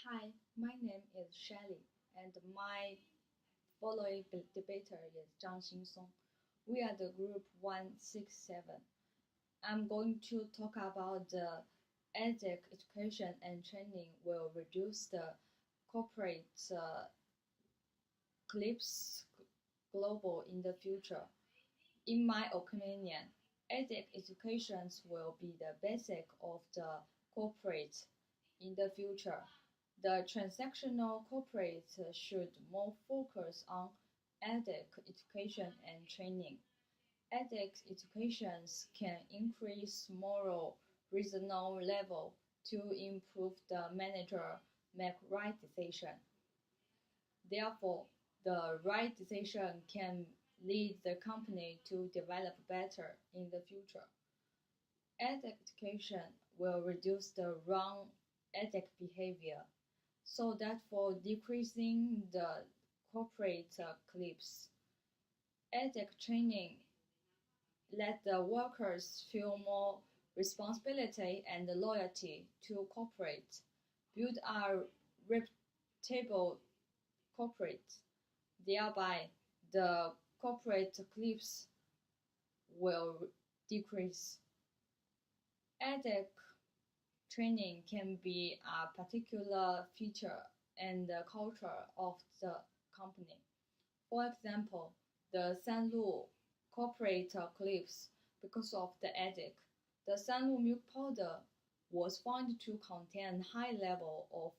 Hi, my name is Shelly, and my following debater is Xinsong. We are the group 167. I'm going to talk about the ethic education and training will reduce the corporate clips global in the future. In my opinion, ethic educations will be the basic of the corporate in the future. The transactional corporate should more focus on ethic education and training. Ethics educations can increase moral reasoning level to improve the manager make right decision. Therefore, the right decision can lead the company to develop better in the future. Ethic education will reduce the wrong ethic behavior so that for decreasing the corporate clips. Ethic training let the workers feel more responsibility and loyalty to corporate, build a reputable corporate. Thereby, the corporate clips will decrease. Ethic training can be a particular feature and the culture of the company. For example, the Sanlu corporate clips because of the ethic. The Sanlu milk powder was found to contain high level of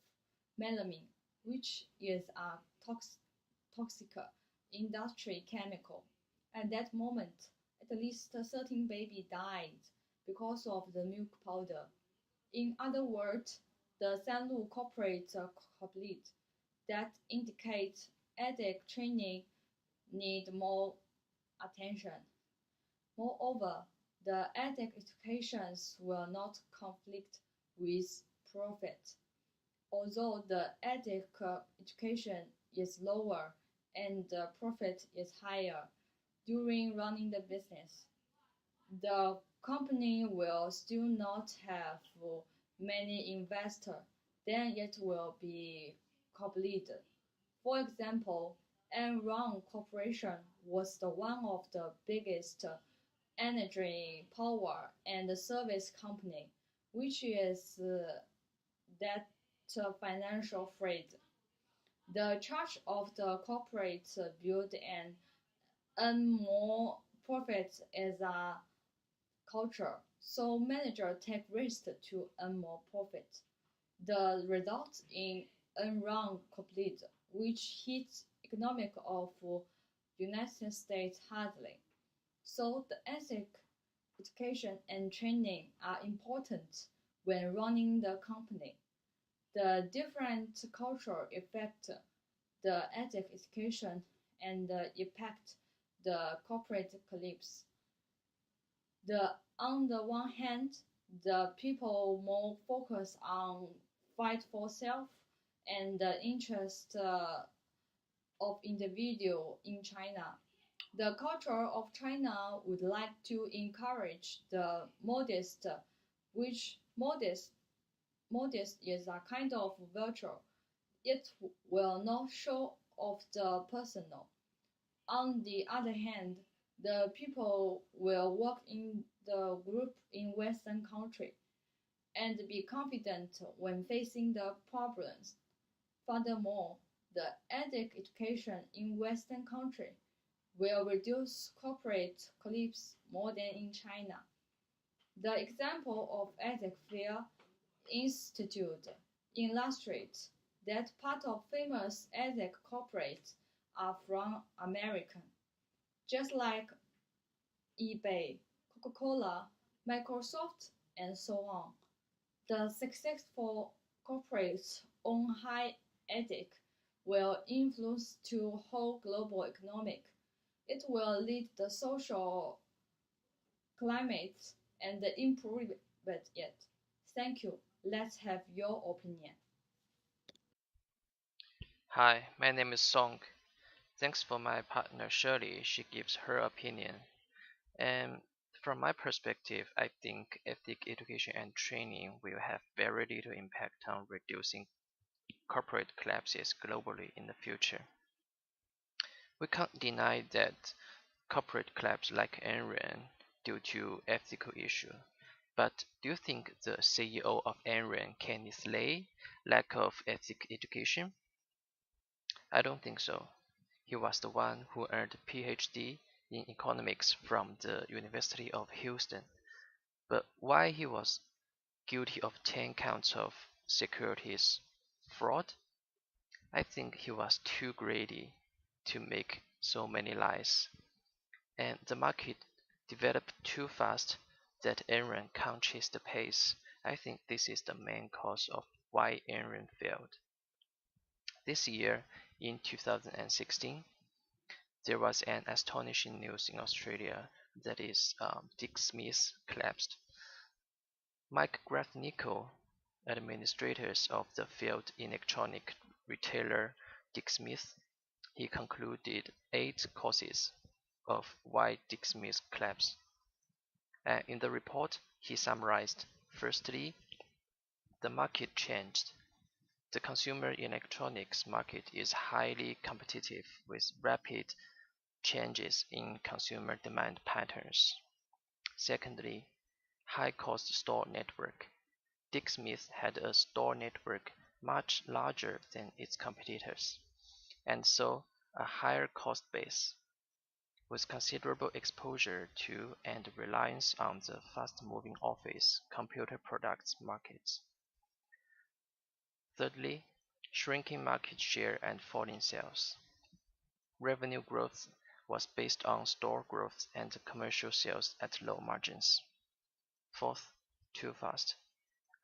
melamine, which is a toxic industry chemical. At that moment, at least 13 babies died because of the milk powder. In other words, the Sanlu corporate complete that indicate ethic training need more attention. Moreover, the ethic educations will not conflict with profit. Although the ethic education is lower and the profit is higher during running the business, the company will still not have many investors, then it will be completed. For example, Enron Corporation was the one of the biggest energy, power, and service company, which is that financial freight. The charge of the corporate build and earn more profits is a culture, so managers take risks to earn more profit. The result in Enron complete, which hits economic of United States hardly. So the ethic, education, and training are important when running the company. The different culture affect the ethic education and impact the corporate collapse. On the one hand, the people more focus on fight for self and the interest of individual in China. The culture of China would like to encourage the modest, which modest is a kind of virtue. It will not show off the personal. On the other hand, the people will work in the group in Western country and be confident when facing the problems. Furthermore, the ethic education in Western country will reduce corporate clips more than in China. The example of ethic fair institute illustrates that part of famous ethic corporates are from America, just like eBay, Coca-Cola, Microsoft, and so on. The successful corporates on high ethic will influence to whole global economic. It will lead the social climate and improve it. Thank you. Let's have your opinion. Hi, my name is Song. Thanks for my partner Shirley. She gives her opinion. And from my perspective, I think ethic education and training will have very little impact on reducing corporate collapses globally in the future. We can't deny that corporate collapse like Enron due to ethical issue. But do you think the CEO of Enron can slay lack of ethic education? I don't think so. He was the one who earned a PhD in economics from the University of Houston. But why he was guilty of 10 counts of securities fraud? I think he was too greedy to make so many lies. And the market developed too fast that Enron can't chase the pace. I think this is the main cause of why Enron failed. This year, in 2016, there was an astonishing news in Australia that is Dick Smith collapsed. Mike Grafnico, administrators of the failed electronic retailer Dick Smith, he concluded 8 causes of why Dick Smith collapsed. In the report, he summarized, firstly, the market changed. The consumer electronics market is highly competitive with rapid changes in consumer demand patterns. Secondly, high-cost store network. Dick Smith had a store network much larger than its competitors, and so a higher cost base, with considerable exposure to and reliance on the fast-moving office computer products markets. Thirdly, shrinking market share and falling sales. Revenue growth was based on store growth and commercial sales at low margins. Fourth, too fast.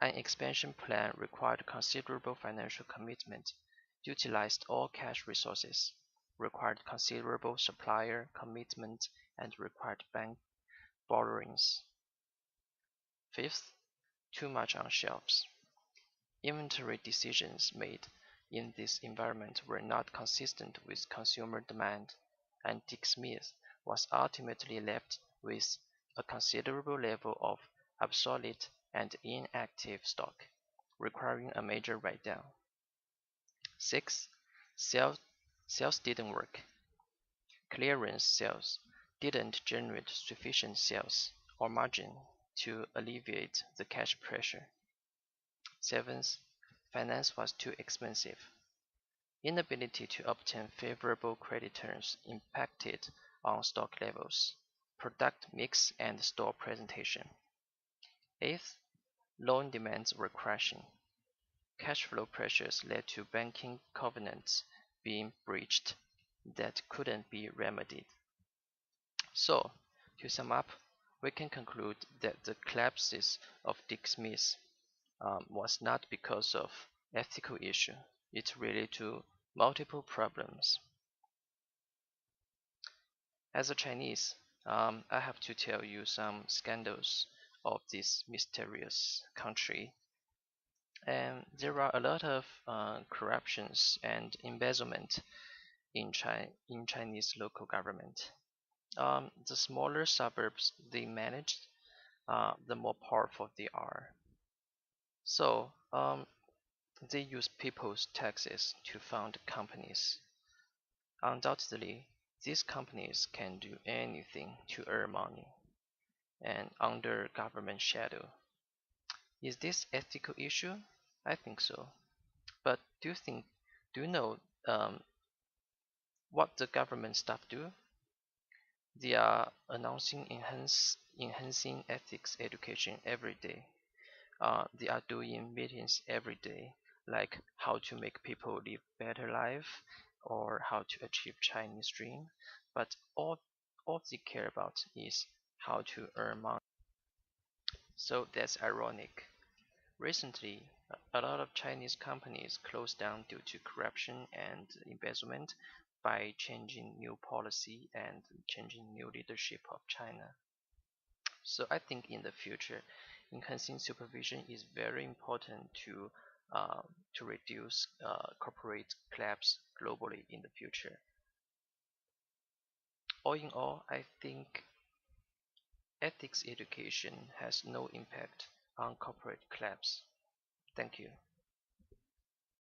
An expansion plan required considerable financial commitment, utilized all cash resources, required considerable supplier commitment, and required bank borrowings. Fifth, too much on shelves. Inventory decisions made in this environment were not consistent with consumer demand, and Dick Smith was ultimately left with a considerable level of obsolete and inactive stock, requiring a major write-down. 6. Sales didn't work. Clearance sales didn't generate sufficient sales or margin to alleviate the cash pressure. 7th, finance was too expensive. Inability to obtain favorable credit terms impacted on stock levels, product mix, and store presentation. 8th, loan demands were crashing. Cash flow pressures led to banking covenants being breached that couldn't be remedied. So, to sum up, we can conclude that the collapses of Dick Smith was not because of ethical issue. It related to multiple problems. As a Chinese, I have to tell you some scandals of this mysterious country. And there are a lot of corruptions and embezzlement in Chinese local government. The smaller suburbs they manage, the more powerful they are. So they use people's taxes to fund companies. Undoubtedly, these companies can do anything to earn money and under government shadow. Is this ethical issue? I think so. But do you know what the government staff do? They are announcing enhancing ethics education every day. They are doing meetings every day, like how to make people live better life or how to achieve Chinese dream. But all they care about is how to earn money. So that's ironic. Recently, a lot of Chinese companies closed down due to corruption and embezzlement by changing new policy and changing new leadership of China. So I think in the future, enhancing supervision is very important to reduce corporate collapse globally in the future. All in all, I think ethics education has no impact on corporate collapse. Thank you.